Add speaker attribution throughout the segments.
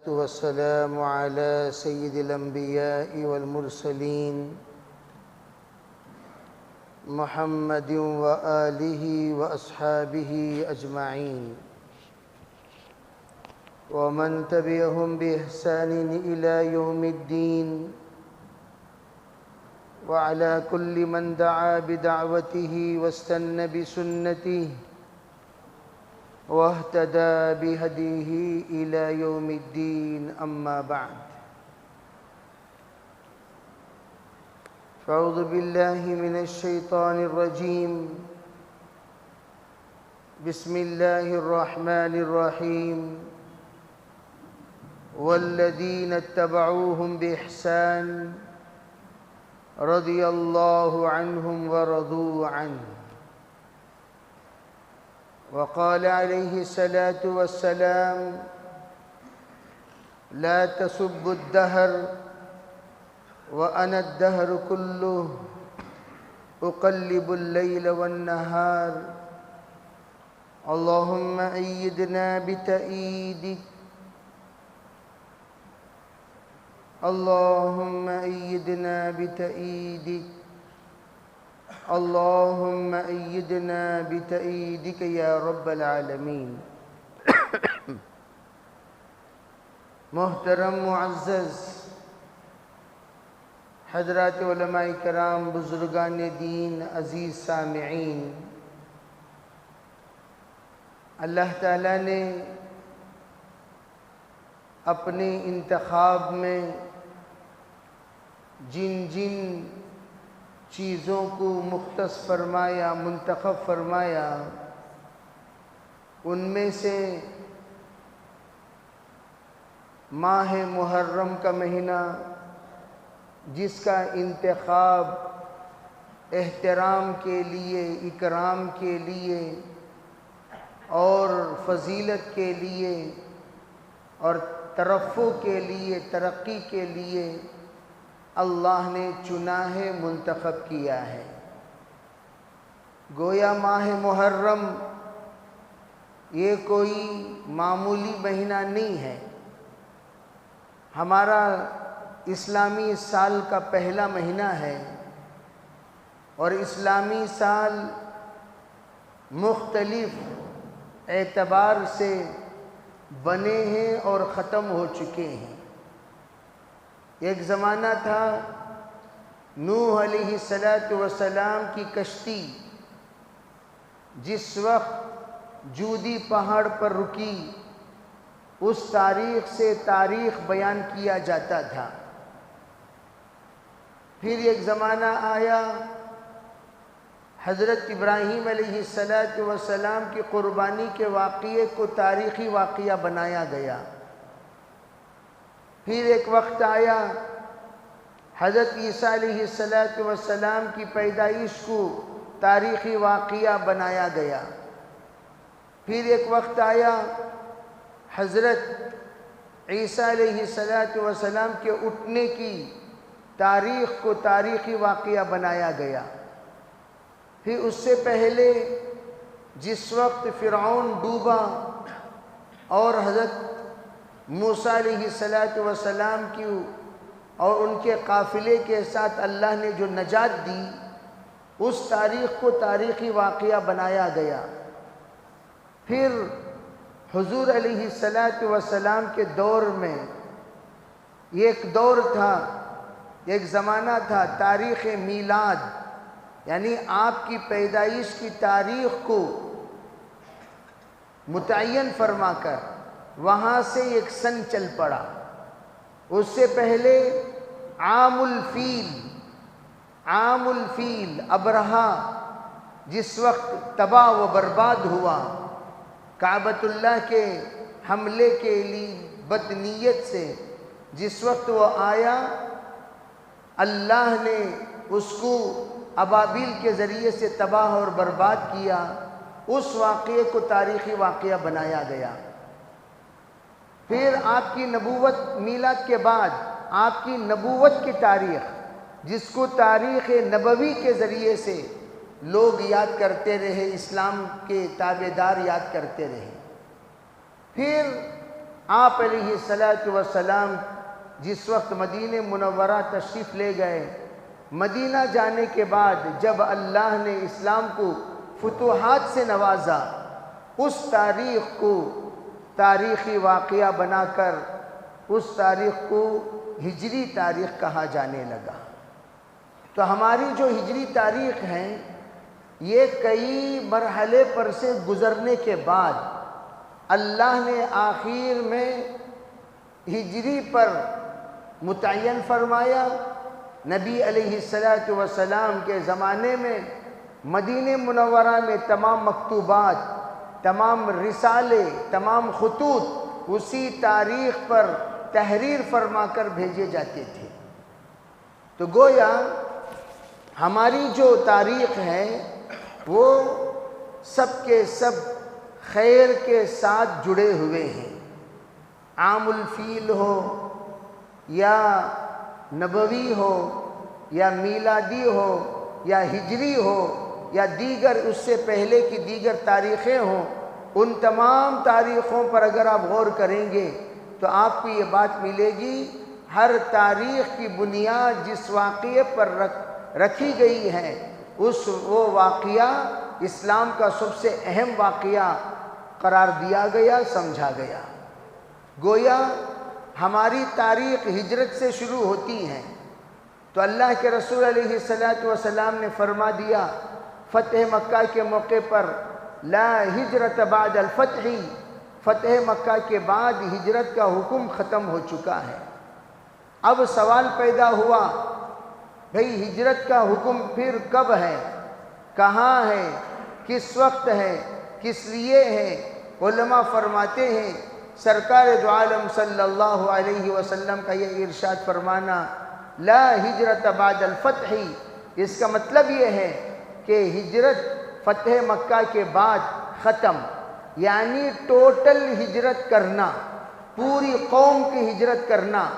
Speaker 1: والسلام على سيد الأنبياء والمرسلين محمد وآله وأصحابه أجمعين ومن تبعهم بإحسان إلى يوم الدين وعلى كل من دعا بدعوته واستنى بسنته واهتدى بهديه إلى يوم الدين أما بعد فأعوذ بالله من الشيطان الرجيم بسم الله الرحمن الرحيم والذين اتبعوهم بإحسان رضي الله عنهم ورضوا عنه وقال عليه الصلاة والسلام لا تسبوا الدهر وأنا الدهر كله أقلب الليل والنهار اللهم أيدنا بتأييدك اللهم أيدنا بتأييدك اللهم أيدنا بتأييدك يا رب العالمین۔ محترم معزز حضرات علماء کرام، بزرگان دین، عزیز سامعین، اللہ تعالیٰ نے اپنے انتخاب میں جن جن چیزوں کو مختص فرمایا، منتخب فرمایا، ان میں سے ماہ محرم کا مہینہ، جس کا انتخاب احترام کے لیے، اکرام کے لیے اور فضیلت کے لیے اور ترفع کے لیے، ترقی کے لیے اللہ نے چنا ہے، منتخب کیا ہے۔ گویا ماہ محرم یہ کوئی معمولی مہینہ نہیں ہے، ہمارا اسلامی سال کا پہلا مہینہ ہے، اور اسلامی سال مختلف اعتبار سے بنے ہیں اور ختم ہو چکے ہیں۔ ایک زمانہ تھا نوح علیہ السلام کی کشتی جس وقت جودی پہاڑ پر رکی، اس تاریخ سے تاریخ بیان کیا جاتا تھا۔ پھر ایک زمانہ آیا حضرت ابراہیم علیہ السلام کی قربانی کے واقعے کو تاریخی واقعہ بنایا گیا۔ پھر ایک وقت آیا حضرت عیسیٰ علیہ السلام کی پیدائش کو تاریخی واقعہ بنایا گیا۔ پھر ایک وقت آیا حضرت عیسیٰ علیہ السلام کے اٹھنے کی تاریخ کو تاریخی واقعہ بنایا گیا۔ پھر اس سے پہلے جس وقت فرعون ڈوبا اور حضرت موسیٰ علیہ السلام کی اور ان کے قافلے کے ساتھ اللہ نے جو نجات دی، اس تاریخ کو تاریخی واقعہ بنایا گیا۔ پھر حضور علیہ السلام کے دور میں ایک دور تھا، ایک زمانہ تھا تاریخ میلاد، یعنی آپ کی پیدائش کی تاریخ کو متعین فرما کر وہاں سے ایک سن چل پڑا۔ اس سے پہلے عام الفیل ابرہہ جس وقت تباہ و برباد ہوا، کعبۃ اللہ کے حملے کے لیے بدنیت سے جس وقت وہ آیا، اللہ نے اس کو ابابیل کے ذریعے سے تباہ اور برباد کیا۔ اس واقعے کو تاریخی واقعہ بنایا گیا۔ پھر آپ کی نبوت، میلاد کے بعد آپ کی نبوت کی تاریخ، جس کو تاریخ نبوی کے ذریعے سے لوگ یاد کرتے رہے، اسلام کے تابع دار یاد کرتے رہے۔ پھر آپ علیہ الصلوۃ والسلام جس وقت مدینہ منورہ تشریف لے گئے، مدینہ جانے کے بعد جب اللہ نے اسلام کو فتوحات سے نوازا، اس تاریخ کو تاریخی واقعہ بنا کر اس تاریخ کو ہجری تاریخ کہا جانے لگا۔ تو ہماری جو ہجری تاریخ ہے یہ کئی مرحلے پر سے گزرنے کے بعد اللہ نے آخر میں ہجری پر متعین فرمایا۔ نبی علیہ السلام کے زمانے میں مدینہ منورہ میں تمام مکتوبات، تمام رسالے، تمام خطوط اسی تاریخ پر تحریر فرما کر بھیجے جاتے تھے۔ تو گویا ہماری جو تاریخ ہے وہ سب کے سب خیر کے ساتھ جڑے ہوئے ہیں، عام الفیل ہو یا نبوی ہو یا میلادی ہو یا ہجری ہو یا دیگر اس سے پہلے کی دیگر تاریخیں ہوں، ان تمام تاریخوں پر اگر آپ غور کریں گے تو آپ کو یہ بات ملے گی، ہر تاریخ کی بنیاد جس واقعے پر رکھی گئی ہے وہ واقعہ اسلام کا سب سے اہم واقعہ قرار دیا گیا، سمجھا گیا۔ گویا ہماری تاریخ ہجرت سے شروع ہوتی ہے، تو اللہ کے رسول علیہ السلام نے فرما دیا فتح مکہ کے موقع پر لا ہجرت بعد الفتح، فتح مکہ کے بعد ہجرت کا حکم ختم ہو چکا ہے۔ اب سوال پیدا ہوا، بھئی ہجرت کا حکم پھر کب ہے، کہاں ہے، کس وقت ہے، کس لیے ہے؟ علماء فرماتے ہیں سرکار دو عالم صلی اللہ علیہ وسلم کا یہ ارشاد فرمانا لا ہجرت بعد الفتح، اس کا مطلب یہ ہے کہ ہجرت فتح مکہ کے بعد ختم، یعنی ٹوٹل ہجرت کرنا، پوری قوم کی ہجرت کرنا،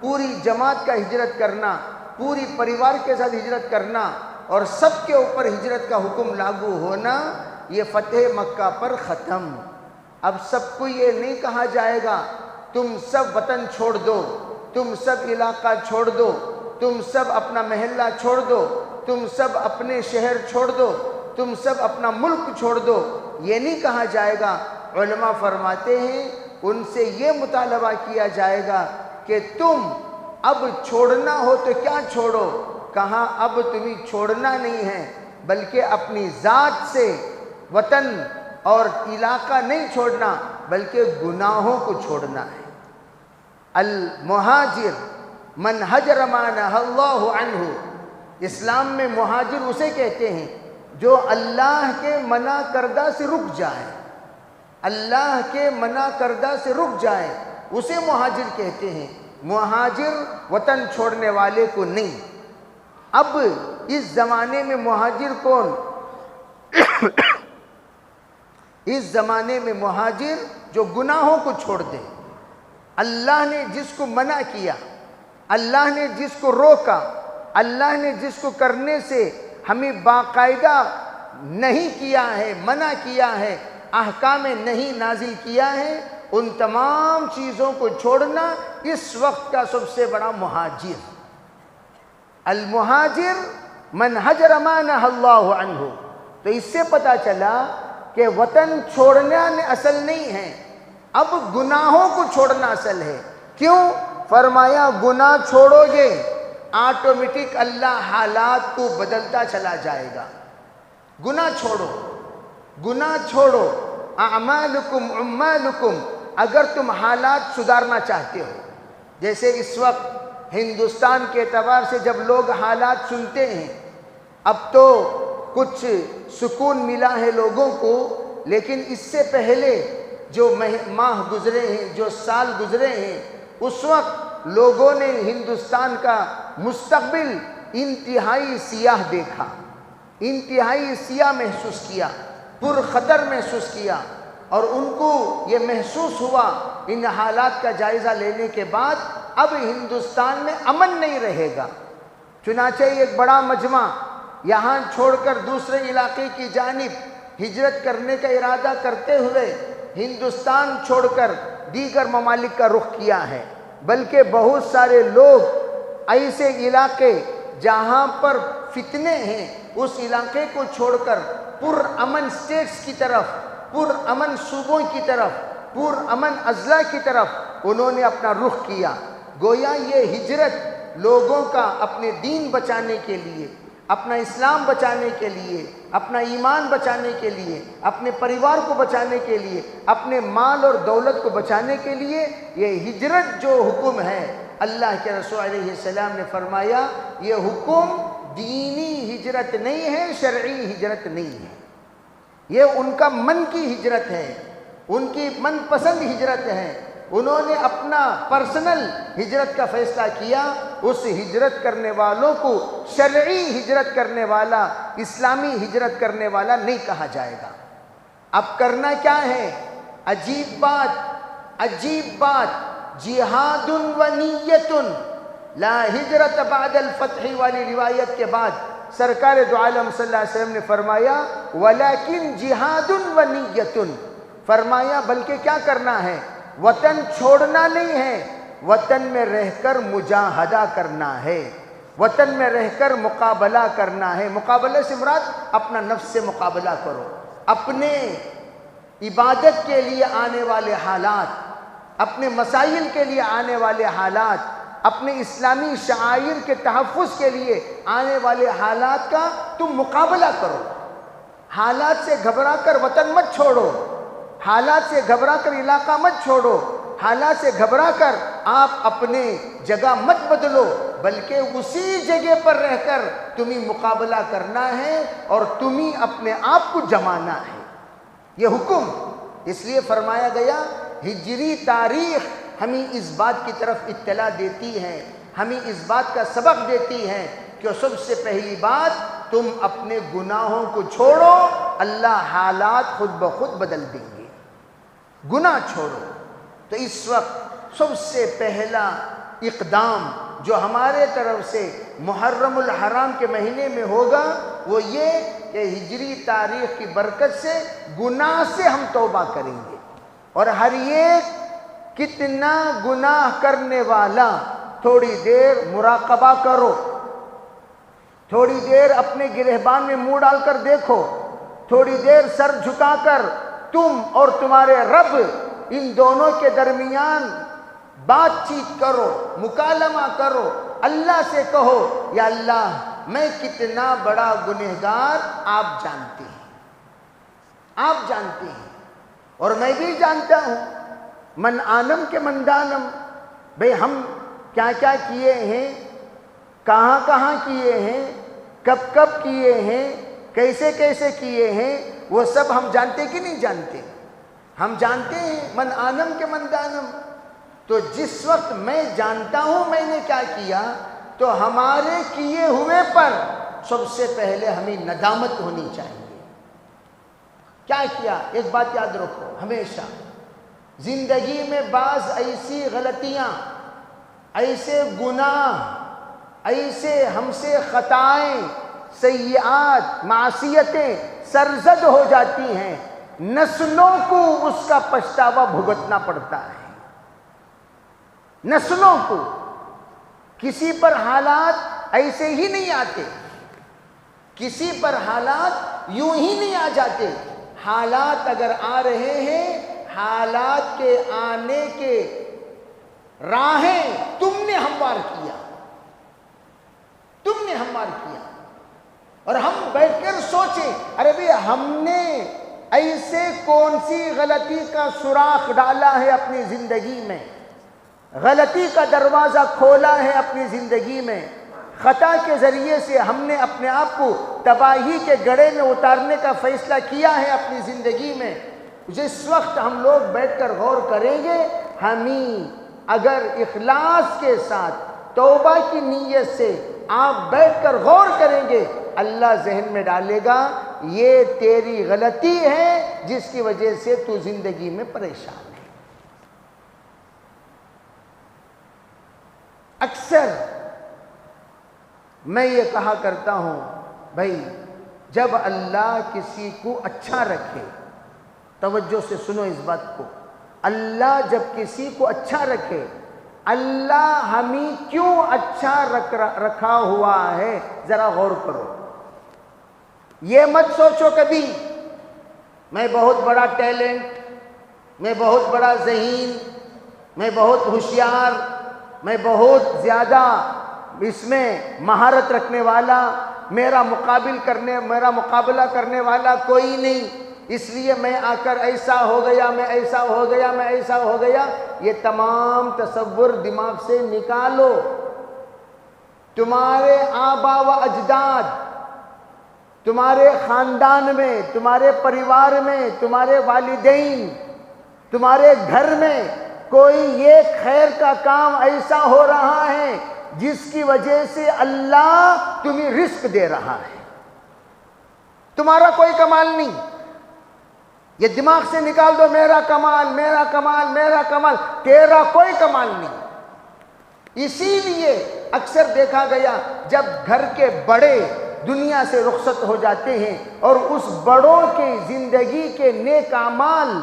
Speaker 1: پوری جماعت کا ہجرت کرنا، پوری پریوار کے ساتھ ہجرت کرنا اور سب کے اوپر ہجرت کا حکم لاگو ہونا، یہ فتح مکہ پر ختم۔ اب سب کو یہ نہیں کہا جائے گا تم سب وطن چھوڑ دو، تم سب علاقہ چھوڑ دو، تم سب اپنا محلہ چھوڑ دو، تم سب اپنے شہر چھوڑ دو، تم سب اپنا ملک چھوڑ دو، یہ نہیں کہا جائے گا۔ علماء فرماتے ہیں ان سے یہ مطالبہ کیا جائے گا کہ تم اب چھوڑنا ہو تو کیا چھوڑو، کہاں اب تمہیں چھوڑنا نہیں ہے بلکہ اپنی ذات سے وطن اور علاقہ نہیں چھوڑنا بلکہ گناہوں کو چھوڑنا ہے۔ المہاجر من ہجر ما نہی اللہ عنہ، اسلام میں مہاجر اسے کہتے ہیں جو اللہ کے منع کردہ سے رک جائے، اللہ کے منع کردہ سے رک جائے اسے مہاجر کہتے ہیں، مہاجر وطن چھوڑنے والے کو نہیں۔ اب اس زمانے میں مہاجر کون؟ اس زمانے میں مہاجر جو گناہوں کو چھوڑ دے، اللہ نے جس کو منع کیا، اللہ نے جس کو روکا، اللہ نے جس کو کرنے سے ہمیں باقاعدہ نہیں کیا ہے، منع کیا ہے، احکام نہیں نازل کیا ہے، ان تمام چیزوں کو چھوڑنا اس وقت کا سب سے بڑا مہاجر۔ المہاجر من ہجر ما نہی اللہ عنہ۔ تو اس سے پتہ چلا کہ وطن چھوڑنا اصل نہیں ہے، اب گناہوں کو چھوڑنا اصل ہے۔ کیوں؟ فرمایا گناہ چھوڑو گے آٹومیٹک اللہ حالات کو بدلتا چلا جائے گا۔ گناہ چھوڑو، گناہ چھوڑو، اعمالکم عمالکم، اگر تم حالات سدھارنا چاہتے ہو۔ جیسے اس وقت ہندوستان کے اعتبار سے جب لوگ حالات سنتے ہیں، اب تو کچھ سکون ملا ہے لوگوں کو، لیکن اس سے پہلے جو ماہ گزرے ہیں، جو سال گزرے ہیں، اس وقت لوگوں نے ہندوستان کا مستقبل انتہائی سیاہ دیکھا، انتہائی سیاہ محسوس کیا، پرخطر محسوس کیا، اور ان کو یہ محسوس ہوا ان حالات کا جائزہ لینے کے بعد اب ہندوستان میں امن نہیں رہے گا۔ چنانچہ ایک بڑا مجمع یہاں چھوڑ کر دوسرے علاقے کی جانب ہجرت کرنے کا ارادہ کرتے ہوئے ہندوستان چھوڑ کر دیگر ممالک کا رخ کیا ہے، بلکہ بہت سارے لوگ ایسے علاقے جہاں پر فتنے ہیں اس علاقے کو چھوڑ کر پرامن سٹیٹس کی طرف، پرامن صوبوں کی طرف، پرامن اضلاع کی طرف انہوں نے اپنا رخ کیا۔ گویا یہ ہجرت لوگوں کا اپنے دین بچانے کے لیے، اپنا اسلام بچانے کے لیے، اپنا ایمان بچانے کے لیے، اپنے پریوار کو بچانے کے لیے، اپنے مال اور دولت کو بچانے کے لیے، یہ ہجرت جو حکم ہے اللہ کے رسول علیہ السلام نے فرمایا یہ حکم دینی ہجرت نہیں ہے، شرعی ہجرت نہیں ہے، یہ ان کا من کی ہجرت ہے، ان کی من پسند ہجرت ہے۔ انہوں نے اپنا پرسنل ہجرت کا فیصلہ کیا، اس ہجرت کرنے والوں کو شرعی ہجرت کرنے والا، اسلامی ہجرت کرنے والا نہیں کہا جائے گا۔ اب کرنا کیا ہے؟ عجیب بات، جہاد و نیت لا ہجرت بعد الفتح والی روایت کے بعد سرکار دو عالم صلی اللہ علیہ وسلم نے فرمایا ولیکن جہاد و نیت، فرمایا بلکہ کیا کرنا ہے؟ وطن چھوڑنا نہیں ہے، وطن میں رہ کر مجاہدہ کرنا ہے، وطن میں رہ کر مقابلہ کرنا ہے۔ مقابلہ سے مراد اپنا نفس سے مقابلہ کرو، اپنے عبادت کے لیے آنے والے حالات، اپنے مسائل کے لیے آنے والے حالات، اپنے اسلامی شعائر کے تحفظ کے لیے آنے والے حالات کا تم مقابلہ کرو۔ حالات سے گھبرا کر وطن مت چھوڑو، حالات سے گھبرا کر علاقہ مت چھوڑو، حالات سے گھبرا کر آپ اپنے جگہ مت بدلو، بلکہ اسی جگہ پر رہ کر تمہیں مقابلہ کرنا ہے اور تمہیں اپنے آپ کو جمانا ہے۔ یہ حکم اس لیے فرمایا گیا، ہجری تاریخ ہمیں اس بات کی طرف اطلاع دیتی ہے، ہمیں اس بات کا سبق دیتی ہے کہ سب سے پہلی بات تم اپنے گناہوں کو چھوڑو، اللہ حالات خود بخود بدل دیں گے۔ گناہ چھوڑو۔ تو اس وقت سب سے پہلا اقدام جو ہمارے طرف سے محرم الحرام کے مہینے میں ہوگا وہ یہ کہ ہجری تاریخ کی برکت سے گناہ سے ہم توبہ کریں گے، اور ہر ایک کتنا گناہ کرنے والا تھوڑی دیر مراقبہ کرو، تھوڑی دیر اپنے گریبان میں منہ ڈال کر دیکھو، تھوڑی دیر سر جھکا کر تم اور تمہارے رب ان دونوں کے درمیان بات چیت کرو، مکالمہ کرو، اللہ سے کہو یا اللہ میں کتنا بڑا گنہگار آپ جانتے ہیں، آپ جانتے ہیں اور میں بھی جانتا ہوں، من عالم کے من دانم، بھئی ہم کیا کیا کیے ہیں، کہاں کہاں کیے ہیں، کب کب کیے ہیں، کیسے کیسے کیے ہیں، وہ سب ہم جانتے کہ نہیں جانتے؟ ہم جانتے ہیں، من عالم کے من دانم۔ تو جس وقت میں جانتا ہوں میں نے کیا کیا تو ہمارے کیے ہوئے پر سب سے پہلے ہمیں ندامت ہونی چاہیے۔ کیا کیا؟ ایک بات یاد رکھو، ہمیشہ زندگی میں بعض ایسی غلطیاں، ایسے گناہ، ایسے ہم سے خطائیں، سیئات، معصیتیں سرزد ہو جاتی ہیں، نسلوں کو اس کا پچھتاوا بھگتنا پڑتا ہے، نسلوں کو۔ کسی پر حالات ایسے ہی نہیں آتے، کسی پر حالات یوں ہی نہیں آ جاتے۔ حالات اگر آ رہے ہیں، حالات کے آنے کے راہیں تم نے ہموار کیا، تم نے ہموار کیا۔ اور ہم بیٹھ کر سوچیں، ارے بھئی ہم نے ایسے کون سی غلطی کا سوراخ ڈالا ہے اپنی زندگی میں، غلطی کا دروازہ کھولا ہے اپنی زندگی میں، خطا کے ذریعے سے ہم نے اپنے آپ کو تباہی کے گڑھے میں اتارنے کا فیصلہ کیا ہے اپنی زندگی میں۔ جس وقت ہم لوگ بیٹھ کر غور کریں گے، ہمیں اگر اخلاص کے ساتھ توبہ کی نیت سے آپ بیٹھ کر غور کریں گے، اللہ ذہن میں ڈالے گا یہ تیری غلطی ہے جس کی وجہ سے تو زندگی میں پریشان ہے۔ اکثر میں یہ کہا کرتا ہوں، بھائی جب اللہ کسی کو اچھا رکھے، توجہ سے سنو اس بات کو، اللہ جب کسی کو اچھا رکھے، اللہ ہمیں کیوں اچھا رکھا ہوا ہے، ذرا غور کرو۔ یہ مت سوچو کبھی میں بہت بڑا ٹیلنٹ، میں بہت بڑا ذہین، میں بہت ہوشیار، میں بہت زیادہ اس میں مہارت رکھنے والا، میرا مقابلہ کرنے والا کوئی نہیں، اس لیے میں آ کر ایسا ہو گیا، میں ایسا ہو گیا، میں ایسا ہو گیا۔ یہ تمام تصور دماغ سے نکالو۔ تمہارے آبا و اجداد، تمہارے خاندان میں، تمہارے پریوار میں، تمہارے والدین، تمہارے گھر میں کوئی یہ خیر کا کام ایسا ہو رہا ہے جس کی وجہ سے اللہ تمہیں رزق دے رہا ہے۔ تمہارا کوئی کمال نہیں، یہ دماغ سے نکال دو۔ میرا کمال، میرا کمال، میرا کمال، تیرا کوئی کمال نہیں۔ اسی لیے اکثر دیکھا گیا جب گھر کے بڑے دنیا سے رخصت ہو جاتے ہیں اور اس بڑوں کی زندگی کے نیک اعمال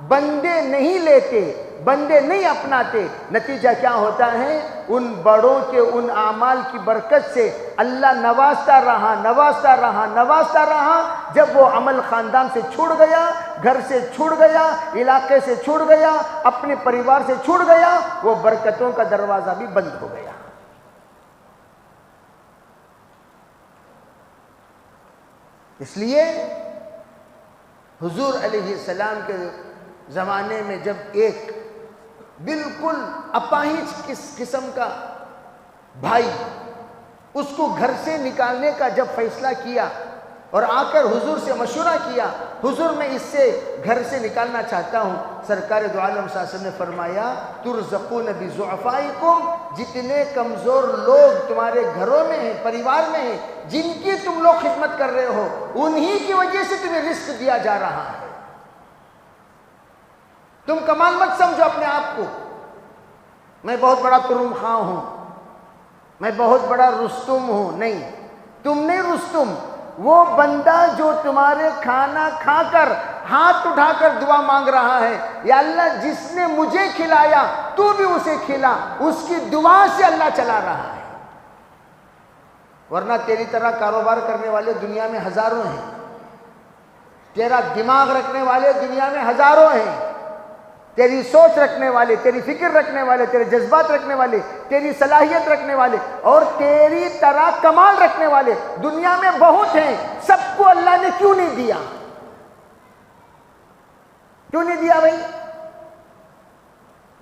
Speaker 1: بندے نہیں لیتے، بندے نہیں اپناتے، نتیجہ کیا ہوتا ہے؟ ان بڑوں کے ان اعمال کی برکت سے اللہ نوازتا رہا، نوازتا رہا، نوازتا رہا۔ جب وہ عمل خاندان سے چھوڑ گیا، گھر سے چھوڑ گیا، علاقے سے چھوڑ گیا، اپنے پریوار سے چھوڑ گیا، وہ برکتوں کا دروازہ بھی بند ہو گیا۔ اس لیے حضور علیہ السلام کے زمانے میں جب ایک بالکل اپاہج قسم کا بھائی اس کو گھر سے نکالنے کا جب فیصلہ کیا اور آ کر حضور سے مشورہ کیا، حضور میں اس سے گھر سے نکالنا چاہتا ہوں، سرکار دو عالم صلی اللہ علیہ وسلم نے فرمایا ترزقون بضعفائکم، جتنے کمزور لوگ تمہارے گھروں میں ہیں، پریوار میں ہیں، جن کی تم لوگ خدمت کر رہے ہو، انہی کی وجہ سے تمہیں رزق دیا جا رہا ہے۔ تم کمال مت سمجھو اپنے آپ کو، میں بہت بڑا کرم خواہ ہوں، میں بہت بڑا رستم ہوں۔ نہیں، تم نہیں رستم، وہ بندہ جو تمہارے کھانا کھا کر ہاتھ اٹھا کر دعا مانگ رہا ہے، یا اللہ جس نے مجھے کھلایا تو بھی اسے کھلا، اس کی دعا سے اللہ چلا رہا ہے۔ ورنہ تیری طرح کاروبار کرنے والے دنیا میں ہزاروں ہیں، تیرا دماغ رکھنے والے دنیا میں ہزاروں ہیں، تیری سوچ رکھنے والے، تیری فکر رکھنے والے، تیرے جذبات رکھنے والے، تیری صلاحیت رکھنے والے اور تیری طرح کمال رکھنے والے دنیا میں بہت ہیں۔ سب کو اللہ نے کیوں نہیں دیا؟ کیوں نہیں دیا بھائی؟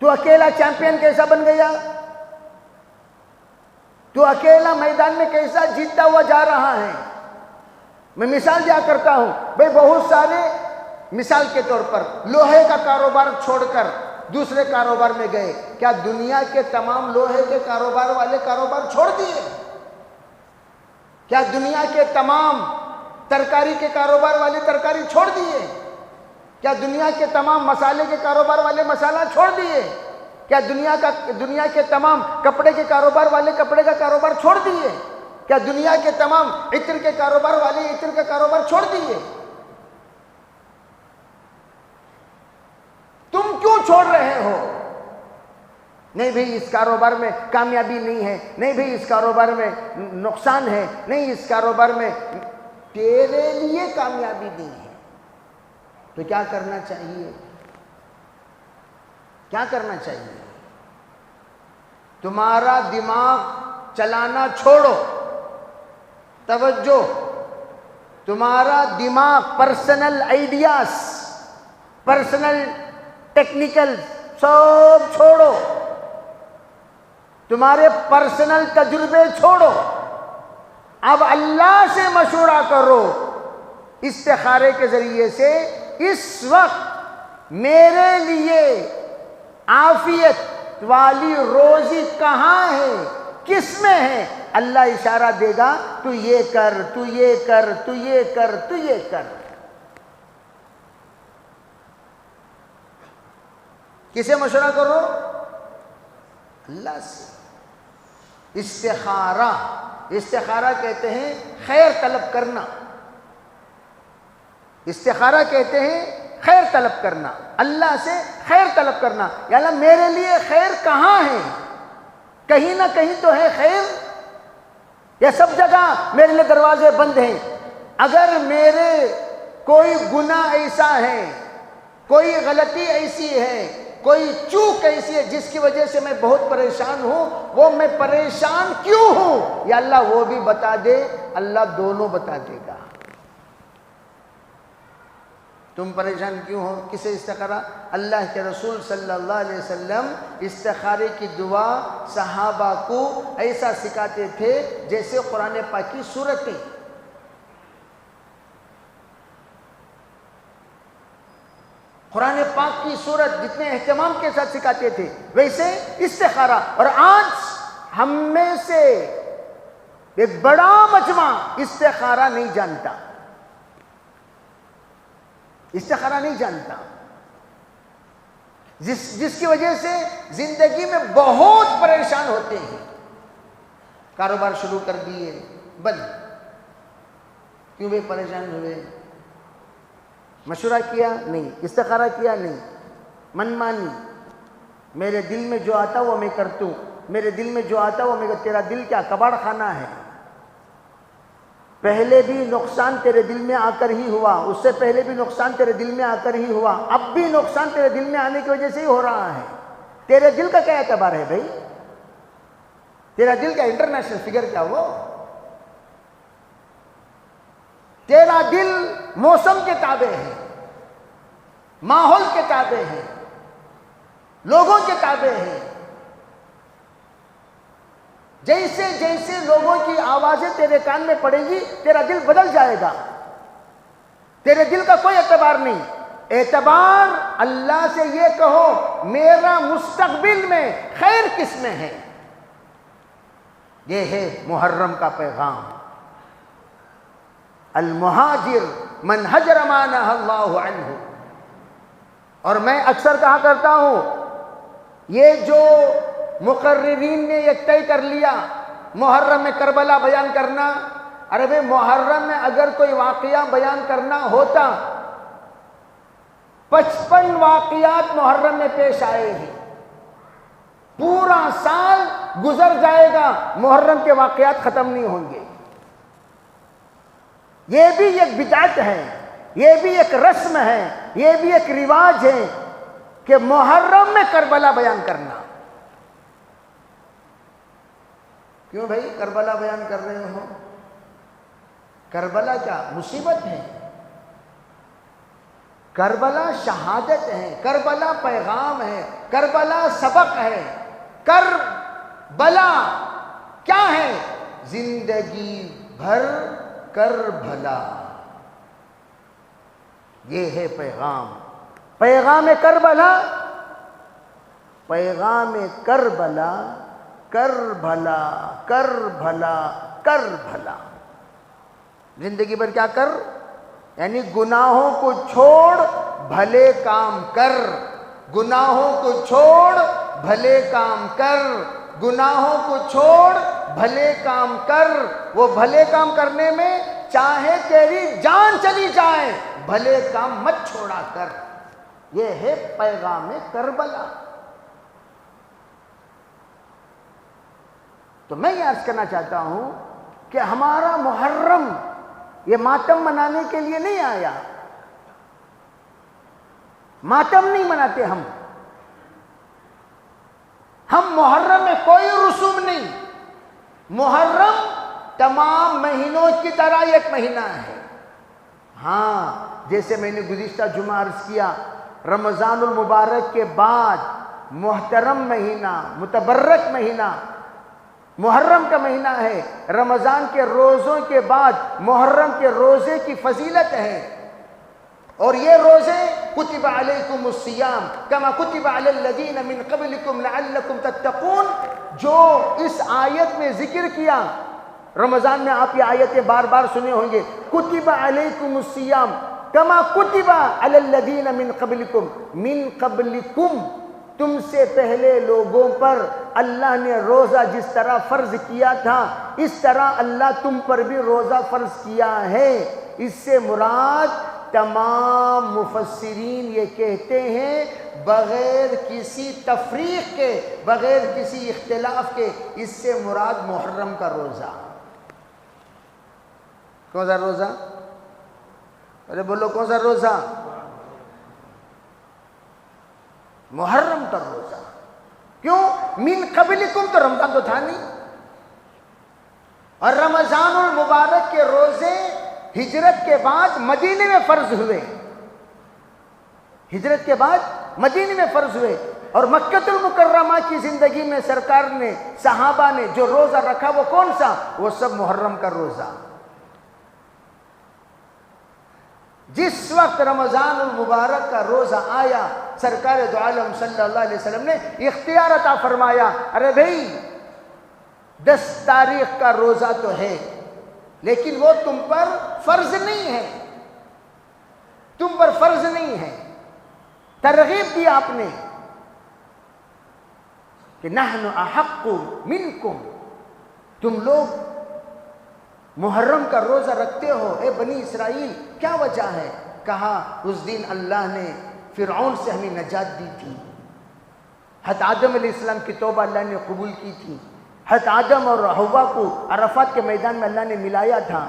Speaker 1: تو اکیلا چیمپئن کیسا بن گیا؟ تو اکیلا میدان میں کیسا جیتتا ہوا جا رہا ہے؟ میں مثال دیا کرتا ہوں بھائی، بہت سارے مثال کے طور پر لوہے کا کاروبار چھوڑ کر دوسرے کاروبار میں گئے، کیا دنیا کے تمام لوہے کے کاروبار والے کاروبار چھوڑ دیے؟ کیا دنیا کے تمام ترکاری کے کاروبار والے ترکاری چھوڑ دیے؟ کیا دنیا کے تمام مسالے کے کاروبار والے مسالہ چھوڑ دیے؟ کیا دنیا کے تمام کپڑے کے کاروبار والے کپڑے کا کاروبار چھوڑ دیے؟ کیا دنیا کے تمام عطر کے کاروبار والے عطر کا کاروبار چھوڑ دیے؟ تم کیوں چھوڑ رہے ہو؟ نہیں بھئی اس کاروبار میں کامیابی نہیں ہے، نہیں بھئی اس کاروبار میں نقصان ہے، نہیں اس کاروبار میں تیرے لیے کامیابی نہیں ہے، تو کیا کرنا چاہیے؟ کیا کرنا چاہیے؟ تمہارا دماغ چلانا چھوڑو، توجہ، تمہارا دماغ پرسنل آئیڈیاز، پرسنل ٹیکنیکل سب چھوڑو، تمہارے پرسنل تجربے چھوڑو، اب اللہ سے مشورہ کرو استخارے کے ذریعے سے۔ اس وقت میرے لیے عافیت والی روزی کہاں ہے، کس میں ہے؟ اللہ اشارہ دے گا، تو یہ کر، تو یہ کر، تو یہ کر، تو یہ کر۔ کسے مشورہ کرو؟ اللہ سے۔ استخارہ، استخارہ کہتے ہیں خیر طلب کرنا، استخارہ کہتے ہیں خیر طلب کرنا، اللہ سے خیر طلب کرنا، یا اللہ میرے لیے خیر کہاں ہے؟ کہیں نہ کہیں تو ہے خیر، یا سب جگہ میرے لیے دروازے بند ہیں؟ اگر میرے کوئی گناہ ایسا ہے، کوئی غلطی ایسی ہے، کوئی چوک ایسی ہے جس کی وجہ سے میں بہت پریشان ہوں، وہ میں پریشان کیوں ہوں یا اللہ وہ بھی بتا دے، اللہ دونوں بتا دے گا۔ تم پریشان کیوں ہو؟ کسے استخارہ؟ اللہ کے رسول صلی اللہ علیہ وسلم استخارے کی دعا صحابہ کو ایسا سکھاتے تھے جیسے قرآن پاک کی سورتیں۔ قرآن پاک کی سورت جتنے اہتمام کے ساتھ سکھاتے تھے ویسے استخارہ۔ اور آج ہم میں سے ایک بڑا مجمع استخارہ نہیں جانتا، استخارہ نہیں جانتا، جس کی وجہ سے زندگی میں بہت پریشان ہوتے ہیں۔ کاروبار شروع کر دیے، بند، کیوں بھی پریشان ہوئے؟ مشورہ کیا نہیں، استخارہ کیا نہیں، من مانی، میرے دل میں جو آتا وہ میں کرتا ہوں، میرے دل میں جو آتا وہ میں کرتا۔ تیرا دل کیا کباڑ خانہ ہے؟ پہلے بھی نقصان تیرے دل میں آ کر ہی ہوا، اس سے پہلے بھی نقصان تیرے دل میں آ کر ہی ہوا، اب بھی نقصان تیرے دل میں آنے کی وجہ سے ہی ہو رہا ہے۔ تیرے دل کا کیا اعتبار ہے بھائی؟ تیرا دل کا انٹرنیشنل فگر کیا وہ؟ تیرا دل موسم کے تابع ہے، ماحول کے تابع ہے، لوگوں کے تابع ہے۔ جیسے جیسے لوگوں کی آوازیں تیرے کان میں پڑے گی تیرا دل بدل جائے گا۔ تیرے دل کا کوئی اعتبار نہیں۔ اعتبار اللہ سے یہ کہو میرا مستقبل میں خیر کس میں ہے۔ یہ ہے محرم کا پیغام۔ المہاجر من ہجر ما نہی اللہ عنہ۔ اور میں اکثر کہا کرتا ہوں، یہ جو مقررین نے یہ طے کر لیا محرم میں کربلا بیان کرنا، ارے بھئی محرم میں اگر کوئی واقعہ بیان کرنا ہوتا 55 واقعات محرم میں پیش آئے ہیں، پورا سال گزر جائے گا محرم کے واقعات ختم نہیں ہوں گے۔ یہ بھی ایک بدعت ہے، یہ بھی ایک رسم ہے، یہ بھی ایک رواج ہے کہ محرم میں کربلا بیان کرنا۔ کیوں بھائی کربلا بیان کر رہے ہو؟ کربلا کیا مصیبت ہے؟ کربلا شہادت ہے، کربلا پیغام ہے، کربلا سبق ہے۔ کربلا کیا ہے؟ زندگی بھر کربلا، یہ ہے پیغام۔ پیغام کربلا، پیغام کربلا، کر بھلا کر بھلا کر بھلا۔ زندگی بھر کیا کر؟ یعنی گناہوں کو چھوڑ بھلے کام کر، گناہوں کو چھوڑ بھلے کام کر، گناہوں کو چھوڑ بھلے کام کر۔ وہ بھلے کام کرنے میں چاہے تیری جان چلی جائے بھلے کام مت چھوڑا کر۔ یہ ہے پیغام کربلا۔ تو میں یہ عرض کرنا چاہتا ہوں کہ ہمارا محرم یہ ماتم منانے کے لیے نہیں آیا۔ ماتم نہیں مناتے ہم محرم میں کوئی رسوم نہیں۔ محرم تمام مہینوں کی طرح ایک مہینہ ہے۔ ہاں، جیسے میں نے گزشتہ جمعہ عرض کیا، رمضان المبارک کے بعد محترم مہینہ، متبرک مہینہ محرم کا مہینہ ہے۔ رمضان کے روزوں کے بعد محرم کے روزے کی فضیلت ہے، اور یہ روزے کتب علیکم الصیام کما کتب علی الذین من قبلکم لعلکم تتقون، جو اس آیت میں ذکر کیا۔ رمضان میں آپ یہ آیتیں بار بار سنے ہوں گے، کتب علیکم الصیام کما کتب علی الذین من قبلکم، من قبلکم تم سے پہلے لوگوں پر اللہ نے روزہ جس طرح فرض کیا تھا اس طرح اللہ تم پر بھی روزہ فرض کیا ہے۔ اس سے مراد تمام مفسرین یہ کہتے ہیں بغیر کسی تفریق کے، بغیر کسی اختلاف کے، اس سے مراد محرم کا روزہ۔ کون سا روزہ؟ ارے بولو کون سا روزہ؟ محرم کا روزہ۔ کیوں؟ من قبلکم، تو رمضان تو تھا نہیں، اور رمضان المبارک کے روزے ہجرت کے بعد مدینے میں فرض ہوئے، ہجرت کے بعد مدینے میں فرض ہوئے، اور مکہ المکرمہ کی زندگی میں سرکار نے، صحابہ نے جو روزہ رکھا وہ کون سا؟ وہ سب محرم کا روزہ۔ جس وقت رمضان المبارک کا روزہ آیا، سرکار دو عالم صلی اللہ علیہ وسلم نے اختیار عطا فرمایا، ارے بھائی 10 تاریخ کا روزہ تو ہے لیکن وہ تم پر فرض نہیں ہے، تم پر فرض نہیں ہے۔ ترغیب دی آپ نے کہ نحن احق منکم، تم لوگ محرم کا روزہ رکھتے ہو اے بنی اسرائیل، کیا وجہ ہے؟ کہا اس دن اللہ نے فرعون سے ہمیں نجات دی تھی، حضرت آدم علیہ السلام کی توبہ اللہ نے قبول کی تھی، حضرت آدم اور حوا کو عرفات کے میدان میں اللہ نے ملایا تھا،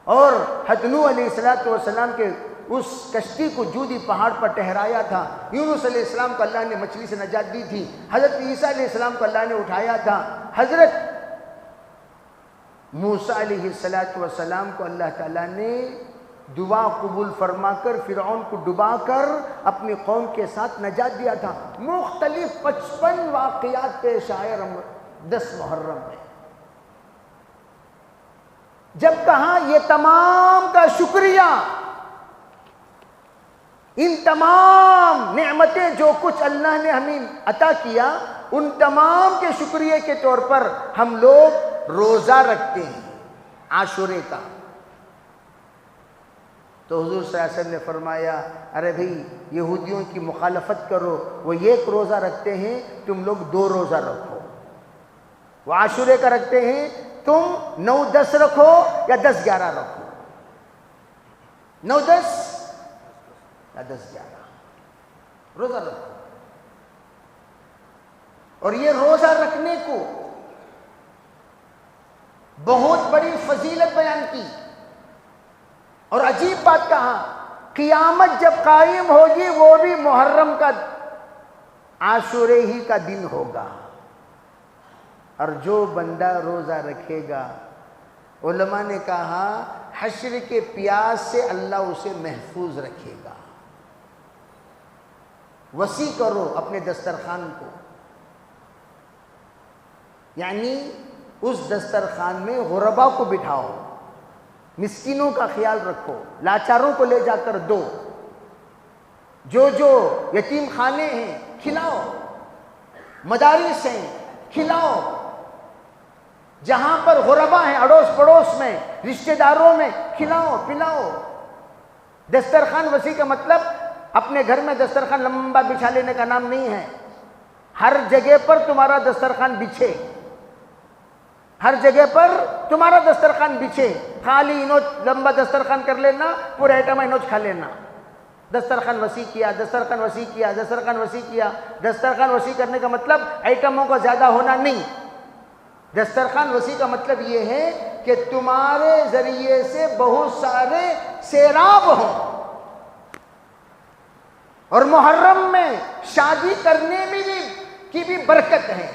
Speaker 1: اور حضرت نوح علیہ السلام کے اس کشتی کو جودی پہاڑ پر ٹھہرایا تھا، یونس علیہ السلام کو اللہ نے مچھلی سے نجات دی تھی، حضرت عیسیٰ علیہ السلام کو اللہ نے اٹھایا تھا، حضرت موسیٰ علیہ السلام کو اللہ تعالیٰ نے دعا قبول فرما کر فرعون کو ڈبا کر اپنی قوم کے ساتھ نجات دیا تھا۔ مختلف 55 واقعات پیش آئے 10 محرم میں۔ جب کہا یہ تمام کا شکریہ، ان تمام نعمتیں جو کچھ اللہ نے ہمیں عطا کیا، ان تمام کے شکریہ کے طور پر ہم لوگ روزہ رکھتے ہیں عاشورے کا۔ تو حضور صلی اللہ علیہ وسلم نے فرمایا ارے بھئی یہودیوں کی مخالفت کرو، وہ 1 روزہ رکھتے ہیں، تم لوگ 2 روزہ رکھو۔ وہ عاشورے کا رکھتے ہیں، تم 9-10 رکھو یا 10-11 رکھو، 9-10 یا 10-11 روزہ رکھو۔ اور یہ روزہ رکھنے کو بہت بڑی فضیلت بیان کی، اور عجیب بات کہا، قیامت جب قائم ہوگی وہ بھی محرم کا عاشورے ہی کا دن ہوگا، اور جو بندہ روزہ رکھے گا، علماء نے کہا حشر کے پیاس سے اللہ اسے محفوظ رکھے گا۔ وسیع کرو اپنے دسترخوان کو، یعنی اس دسترخوان میں غربا کو بٹھاؤ، مسکینوں کا خیال رکھو، لاچاروں کو لے جا کر دو، جو یتیم خانے ہیں کھلاؤ، مدارس ہیں کھلاؤ، جہاں پر غربا ہیں اڑوس پڑوس میں، رشتہ داروں میں کھلاؤ پلاؤ۔ دسترخوان وسیع کا مطلب اپنے گھر میں دسترخوان لمبا بچھا لینے کا نام نہیں ہے، ہر جگہ پر تمہارا دسترخوان بچھے، ہر جگہ پر تمہارا دسترخوان بچھے، خالی انوچ لمبا دسترخوان کر لینا، پورے آئٹم انوچ کھا لینا۔ دسترخوان وسیع کیا، دسترخوان وسیع کیا، دسترخوان وسیع کیا۔ دسترخوان وسیع کرنے کا مطلب آئٹموں کا زیادہ ہونا نہیں، دسترخوان وسیع کا مطلب یہ ہے کہ تمہارے ذریعے سے بہت سارے سیراب ہوں۔ اور محرم میں شادی کرنے میں کی بھی برکت ہے،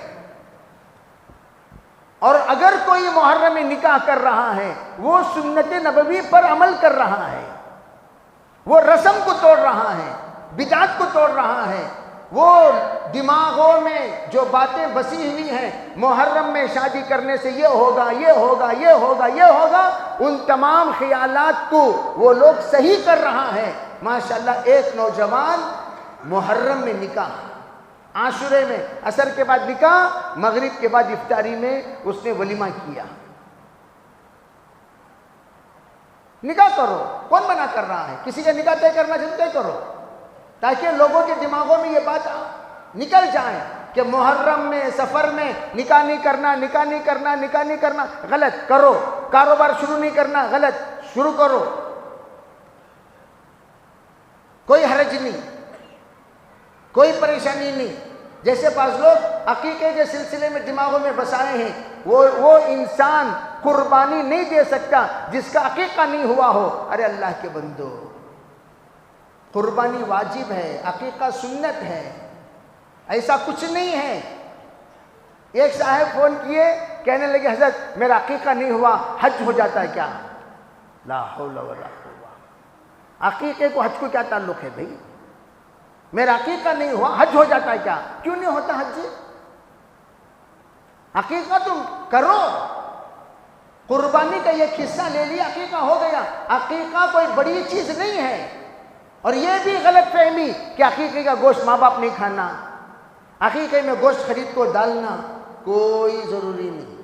Speaker 1: اور اگر کوئی محرم میں نکاح کر رہا ہے وہ سنت نبوی پر عمل کر رہا ہے، وہ رسم کو توڑ رہا ہے، بدعت کو توڑ رہا ہے، وہ دماغوں میں جو باتیں بسی ہوئی ہیں محرم میں شادی کرنے سے یہ ہوگا یہ ہوگا یہ ہوگا یہ ہوگا، ان تمام خیالات کو وہ لوگ صحیح کر رہا ہے۔ ماشاءاللہ ایک نوجوان محرم میں نکاح، عاشورے میں عصر کے بعد نکاح، مغرب کے بعد افطاری میں اس نے ولیمہ کیا۔ نکاح کرو، کون منع کر رہا ہے؟ کسی کا نکاح طے کرنا چاہتے طے کرو، تاکہ لوگوں کے دماغوں میں یہ بات نکل جائے کہ محرم میں سفر میں نکاح نہیں کرنا، نکاح نہیں کرنا، نکاح نہیں کرنا، غلط کرو۔ کاروبار شروع نہیں کرنا، غلط شروع کرو۔ کوئی حرج نہیں، کوئی پریشانی نہیں۔ جیسے بعض لوگ عقیقے کے سلسلے میں دماغوں میں بسائے ہیں، وہ انسان قربانی نہیں دے سکتا جس کا عقیقہ نہیں ہوا ہو۔ ارے اللہ کے بندو، قربانی واجب ہے، عقیقہ سنت ہے، ایسا کچھ نہیں ہے۔ ایک صاحب فون کیے، کہنے لگے حضرت میرا عقیقہ نہیں ہوا، حج ہو جاتا ہے کیا؟ لا حول ولا قوہ، عقیقے کو حج کو کیا تعلق ہے بھائی؟ میرا عقیقہ نہیں ہوا، حج ہو جاتا ہے کیا؟ کیوں نہیں ہوتا حج؟ عقیقہ تم کرو، قربانی کا ایک حصہ لے لیا، عقیقہ ہو گیا۔ عقیقہ کوئی بڑی چیز نہیں ہے۔ اور یہ بھی غلط فہمی کہ عقیقے کا گوشت ماں باپ نہیں کھانا، عقیقے میں گوشت خرید کو ڈالنا کوئی ضروری نہیں۔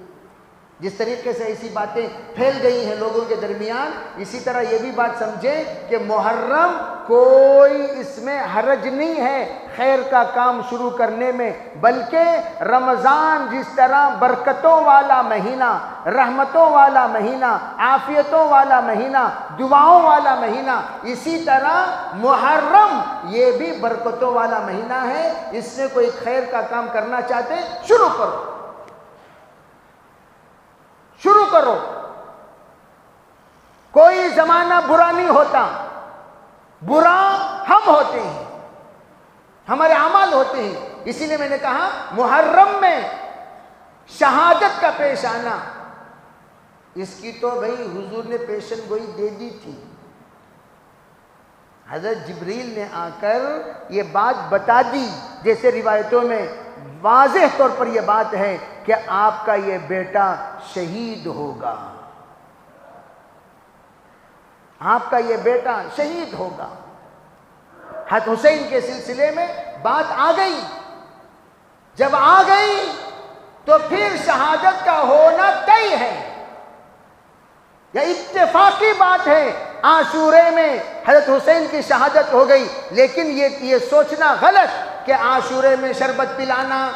Speaker 1: جس طریقے سے ایسی باتیں پھیل گئی ہیں لوگوں کے درمیان، اسی طرح یہ بھی بات سمجھیں کہ محرم کوئی اس میں حرج نہیں ہے خیر کا کام شروع کرنے میں، بلکہ رمضان جس طرح برکتوں والا مہینہ، رحمتوں والا مہینہ، عافیتوں والا مہینہ، دعاؤں والا مہینہ، اسی طرح محرم یہ بھی برکتوں والا مہینہ ہے۔ اس میں کوئی خیر کا کام کرنا چاہتے ہیں، شروع کرو، شروع کرو۔ کوئی زمانہ برا نہیں ہوتا، برا ہم ہوتے ہیں، ہمارے اعمال ہوتے ہیں۔ اسی لیے میں نے کہا محرم میں شہادت کا پیش آنا، اس کی تو بھائی حضور نے پیشن گوئی دے دی تھی۔ حضرت جبریل نے آ کر یہ بات بتا دی، جیسے روایتوں میں واضح طور پر یہ بات ہے کہ آپ کا یہ بیٹا شہید ہوگا، آپ کا یہ بیٹا شہید ہوگا۔ حضرت حسین کے سلسلے میں بات آ گئی، جب آ گئی تو پھر شہادت کا ہونا طے ہے، یہ اتفاقی بات ہے۔ عاشورے میں حضرت حسین کی شہادت ہو گئی، لیکن یہ سوچنا غلط کہ عاشورے میں شربت پلانا،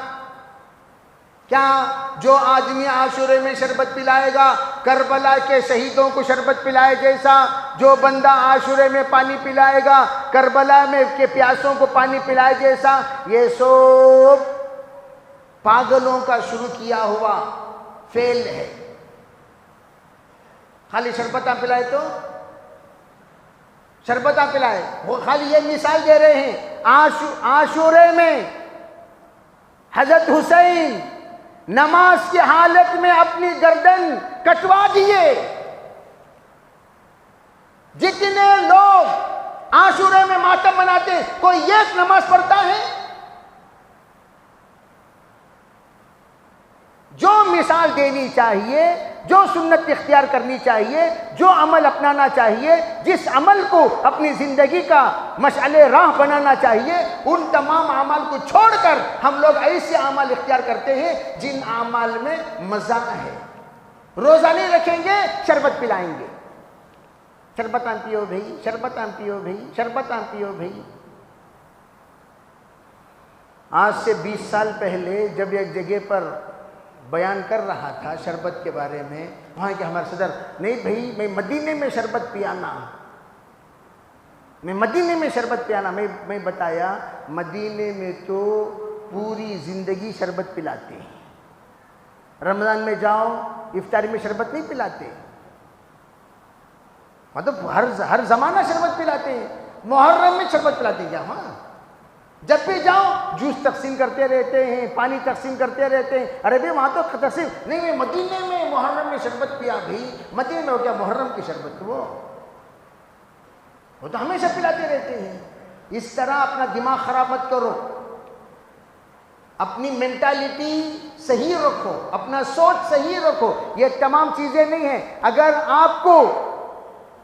Speaker 1: کیا جو آدمی عاشورے میں شربت پلائے گا کربلا کے شہیدوں کو شربت پلائے جیسا، جو بندہ عاشورے میں پانی پلائے گا کربلا میں کے پیاسوں کو پانی پلائے جیسا، یہ سب پاگلوں کا شروع کیا ہوا فعل ہے۔ خالی شربتاں پلائے تو شربتاں پلائے، وہ خالی یہ مثال دے رہے ہیں۔ عاشورے میں حضرت حسین نماز کی حالت میں اپنی گردن کٹوا دیے۔ جتنے لوگ عاشورے میں ماتم مناتے ہیں، کوئی ایک نماز پڑھتا ہے؟ جو مثال دینی چاہیے، جو سنت اختیار کرنی چاہیے، جو عمل اپنانا چاہیے، جس عمل کو اپنی زندگی کا مشعل راہ بنانا چاہیے، ان تمام اعمال کو چھوڑ کر ہم لوگ ایسے اعمال اختیار کرتے ہیں جن اعمال میں مزہ ہے۔ روزہ نہیں رکھیں گے، شربت پلائیں گے، شربتاں پیو بھائی، شربتاں پیو بھائی، شربتاں پیو بھائی۔ آج سے 20 سال پہلے جب ایک جگہ پر بیان کر رہا تھا شربت کے بارے میں، وہاں کے ہمارے صدر، نہیں بھائی میں مدینے میں شربت پیانا، میں مدینے میں شربت پیانا۔ میں بتایا مدینے میں تو پوری زندگی شربت پلاتے ہیں، رمضان میں جاؤ افطاری میں شربت نہیں پلاتے، مطلب ہر زمانہ شربت پلاتے ہیں۔ محرم میں شربت پلاتے ہیں کیا؟ ہاں، جب بھی جاؤ جوس تقسیم کرتے رہتے ہیں، پانی تقسیم کرتے رہتے ہیں۔ ارے بھائی وہاں تو تقسیم نہیں، میں مدینے میں محرم میں شربت پیا بھائی، مدینے میں ہو کیا محرم کی شربت؟ وہ تو ہمیشہ پلاتے رہتے ہیں۔ اس طرح اپنا دماغ خراب مت کرو، اپنی مینٹالٹی صحیح رکھو، اپنا سوچ صحیح رکھو۔ یہ تمام چیزیں نہیں ہیں۔ اگر آپ کو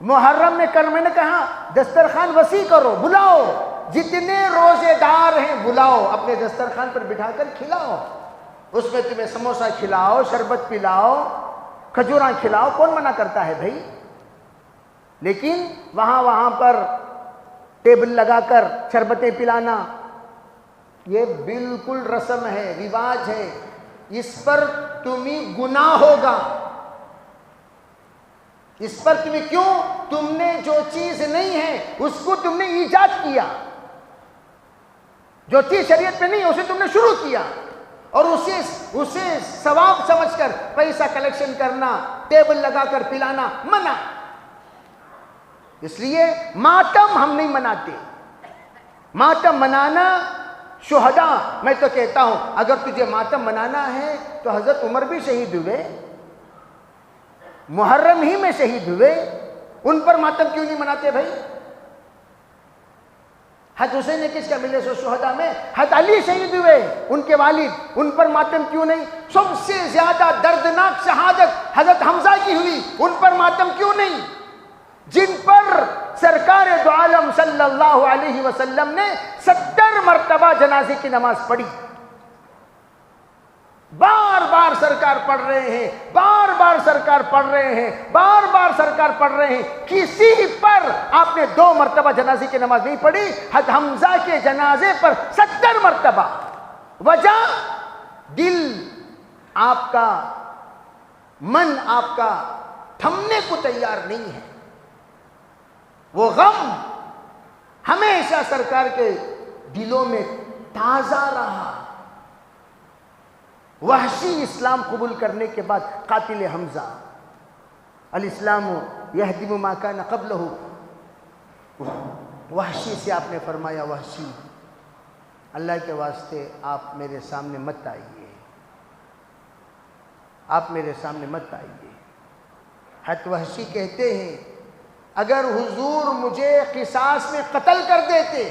Speaker 1: محرم میں میں نے کہا دسترخوان وسیع کرو، بلاؤ، جتنے روزے دار ہیں بلاؤ، اپنے دسترخوان پر بٹھا کر کھلاؤ، اس میں تمہیں سموسہ کھلاؤ، شربت پلاؤ، کھجوراں کھلاؤ، کون منع کرتا ہے بھائی؟ لیکن وہاں پر ٹیبل لگا کر شربتیں پلانا، یہ بالکل رسم ہے، رواج ہے، اس پر تمہیں گناہ ہوگا۔ اس پر تمہیں کیوں؟ تم نے جو چیز نہیں ہے اس کو تم نے ایجاد کیا، جو چیز شریعت میں نہیں ہے اسے تم نے شروع کیا، اور اسے ثواب سمجھ کر پیسہ کلیکشن کرنا، ٹیبل لگا کر پلانا منع۔ اس لیے ماتم ہم نہیں مناتے۔ ماتم منانا شہداء، میں تو کہتا ہوں اگر تجھے ماتم منانا ہے تو حضرت عمر بھی شہید ہوئے، محرم ہی میں شہید ہوئے، ان پر ماتم کیوں نہیں مناتے بھائی؟ حضرت حسین نے کس کا ملے سو شہداء میں؟ حضرت علی شہید ہوئے، ان کے والد، ان پر ماتم کیوں نہیں؟ سب سے زیادہ دردناک شہادت حضرت حمزہ کی ہوئی، ان پر ماتم کیوں نہیں؟ جن پر سرکار دو عالم صلی اللہ علیہ وسلم نے 70 مرتبہ جنازے کی نماز پڑھی، بار بار سرکار پڑھ رہے ہیں، بار بار سرکار پڑھ رہے ہیں، بار بار سرکار پڑھ رہے ہیں، کسی پر آپ نے 2 مرتبہ جنازے کی نماز نہیں پڑھی، حضرت حمزہ کے جنازے پر 70 مرتبہ۔ وجہ دل آپ کا، من آپ کا تھمنے کو تیار نہیں ہے، وہ غم ہمیشہ سرکار کے دلوں میں تازہ رہا۔ وحشی اسلام قبول کرنے کے بعد قاتل حمزہ، الاسلام یہدم ما کان قبلہ، وحشی سے آپ نے فرمایا وحشی اللہ کے واسطے آپ میرے سامنے مت آئیے، آپ میرے سامنے مت آئیے۔ حضرت وحشی کہتے ہیں اگر حضور مجھے قصاص میں قتل کر دیتے،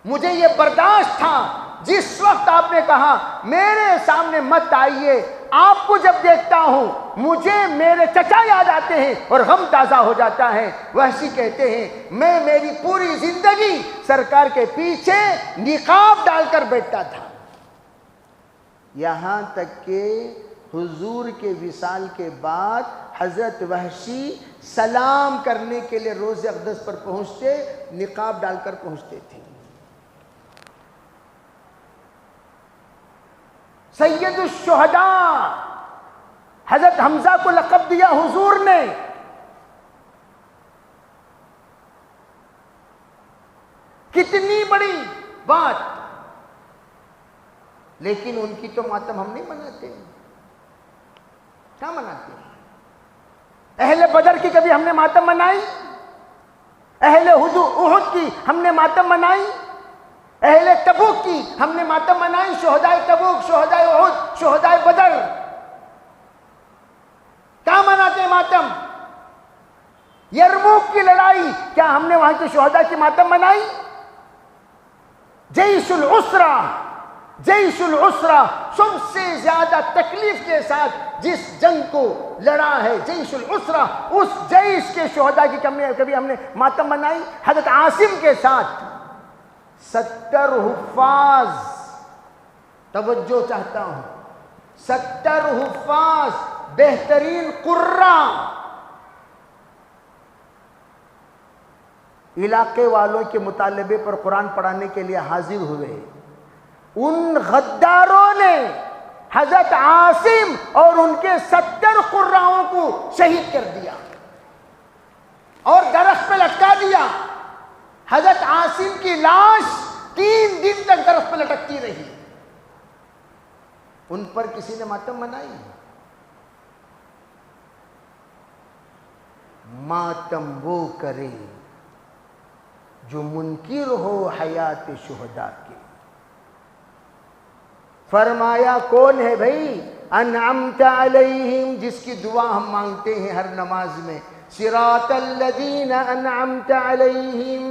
Speaker 1: مجھے یہ برداشت تھا، جس وقت آپ نے کہا میرے سامنے مت آئیے، آپ کو جب دیکھتا ہوں مجھے میرے چچا یاد آتے ہیں اور غم تازہ ہو جاتا ہے۔ وحشی کہتے ہیں میں میری پوری زندگی سرکار کے پیچھے نقاب ڈال کر بیٹھتا تھا، یہاں تک کہ حضور کے وصال کے بعد حضرت وحشی سلام کرنے کے لیے روضہ اقدس پر پہنچتے، نقاب ڈال کر پہنچتے تھے۔ سید الشہداء حضرت حمزہ کو لقب دیا حضور نے۔ کتنی بڑی بات، لیکن ان کی تو ماتم ہم نہیں مناتے، کیا مناتے ہیں؟ اہل بدر کی کبھی ہم نے ماتم منائی؟ اہل احد کی ہم نے ماتم منائی؟ اہل تبوک کی ہم نے ماتم منائی؟ شہدائے تبوک، شہدائے احد، شہدائے بدر، کیا مناتے ہیں ماتم؟ یرموک کی لڑائی، کیا ہم نے وہاں کے شہداء کی ماتم منائی؟ جیش العسرہ، جیش العسرہ سب سے زیادہ تکلیف کے ساتھ جس جنگ کو لڑا ہے، جیش العسرہ، اس جیش کے شہداء کی کبھی ہم نے ماتم منائی؟ حضرت عاصم کے ساتھ 70 حفاظ، توجہ چاہتا ہوں، 70 حفاظ بہترین قراء علاقے والوں کے مطالبے پر قرآن پڑھانے کے لیے حاضر ہوئے، ان غداروں نے حضرت عاصم اور ان کے 70 قراؤں کو شہید کر دیا اور درخت پہ لٹکا دیا۔ حضرت عاصم کی لاش 3 دن تک درخت پہ لٹکتی رہی، ان پر کسی نے ماتم منائی؟ ماتم وہ کرے جو منکر ہو حیات شہداء کے۔ فرمایا کون ہے بھائی؟ انعمت علیہم، جس کی دعا ہم مانگتے ہیں ہر نماز میں، صراط الذین انعمت علیہم،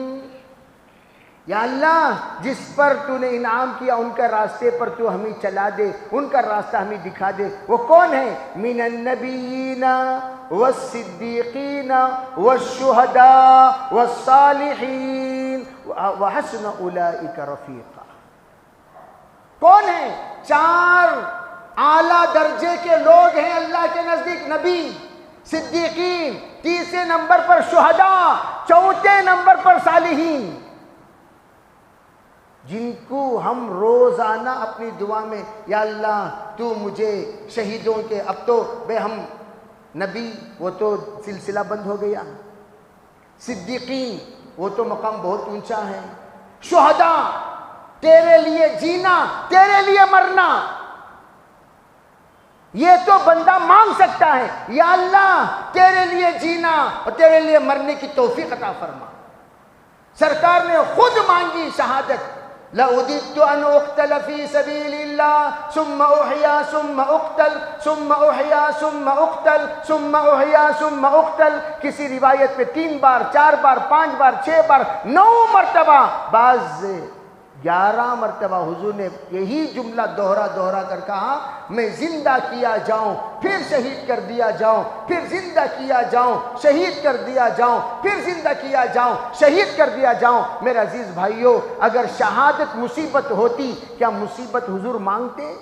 Speaker 1: یا اللہ جس پر تو نے انعام کیا ان کا راستے پر تو ہمیں چلا دے، ان کا راستہ ہمیں دکھا دے۔ وہ کون ہے؟ من النبیین والصدیقین والشہداء والصالحین وحسن اولئک رفیقا۔ کون ہیں؟ 4 اعلیٰ درجے کے لوگ ہیں اللہ کے نزدیک، نبی، صدیقین، تیسرے نمبر پر شہداء، چوتھے نمبر پر صالحین، جن کو ہم روزانہ اپنی دعا میں یا اللہ تو مجھے شہیدوں کے، اب تو بے ہم نبی وہ تو سلسلہ بند ہو گیا، صدیقین وہ تو مقام بہت اونچا ہے، شہداء تیرے لیے جینا تیرے لیے مرنا یہ تو بندہ مانگ سکتا ہے، یا اللہ تیرے لیے جینا اور تیرے لیے مرنے کی توفیق عطا فرما۔ سرکار نے خود مانگی شہادت، لَأُدِدْتُ أَنْ أُقْتَلَ فِي سَبِيلِ اللَّهِ ثُمَّ أُحْيَا ثُمَّ أُقْتَلْ ثُمَّ أُحْيَا ثُمَّ أُقْتَلْ ثُمَّ أُحْيَا ثُمَّ أُقْتَلْ، کسی روایت پہ 3 بار 4 بار 5 بار 6 بار 9 مرتبہ، بعض 11 مرتبہ حضور نے یہی جملہ دوہرا کر کہا، میں زندہ کیا جاؤں پھر شہید کر دیا جاؤں، پھر زندہ کیا جاؤں شہید کر دیا جاؤں، پھر زندہ کیا جاؤں شہید کر دیا جاؤں۔ میرے عزیز بھائیو، اگر شہادت مصیبت ہوتی کیا مصیبت حضور مانگتے؟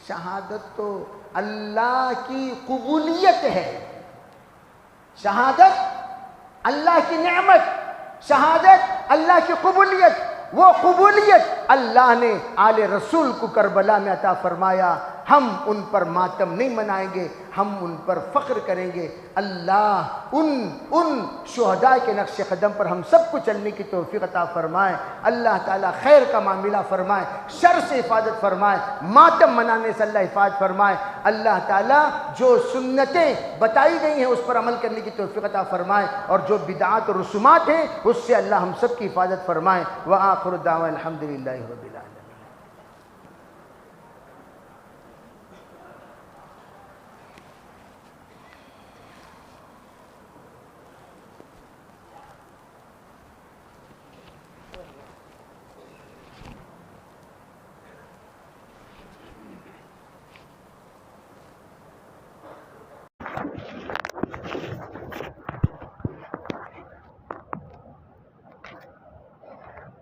Speaker 1: شہادت تو اللہ کی قبولیت ہے، شہادت اللہ کی نعمت، شہادت اللہ کی قبولیت، وہ قبولیت اللہ نے آل رسول کو کربلا میں عطا فرمایا۔ ہم ان پر ماتم نہیں منائیں گے، ہم ان پر فخر کریں گے۔ اللہ ان شہداء کے نقش قدم پر ہم سب کو چلنے کی توفیق عطا فرمائے۔ اللہ تعالیٰ خیر کا معاملہ فرمائے، شر سے حفاظت فرمائے، ماتم منانے سے اللہ حفاظت فرمائے۔ اللہ تعالیٰ جو سنتیں بتائی گئی ہیں اس پر عمل کرنے کی توفیق عطا فرمائے، اور جو بدعات اور رسومات ہیں اس سے اللہ ہم سب کی حفاظت فرمائے۔ وآخر دعوانا الحمدللہ رب العالمین۔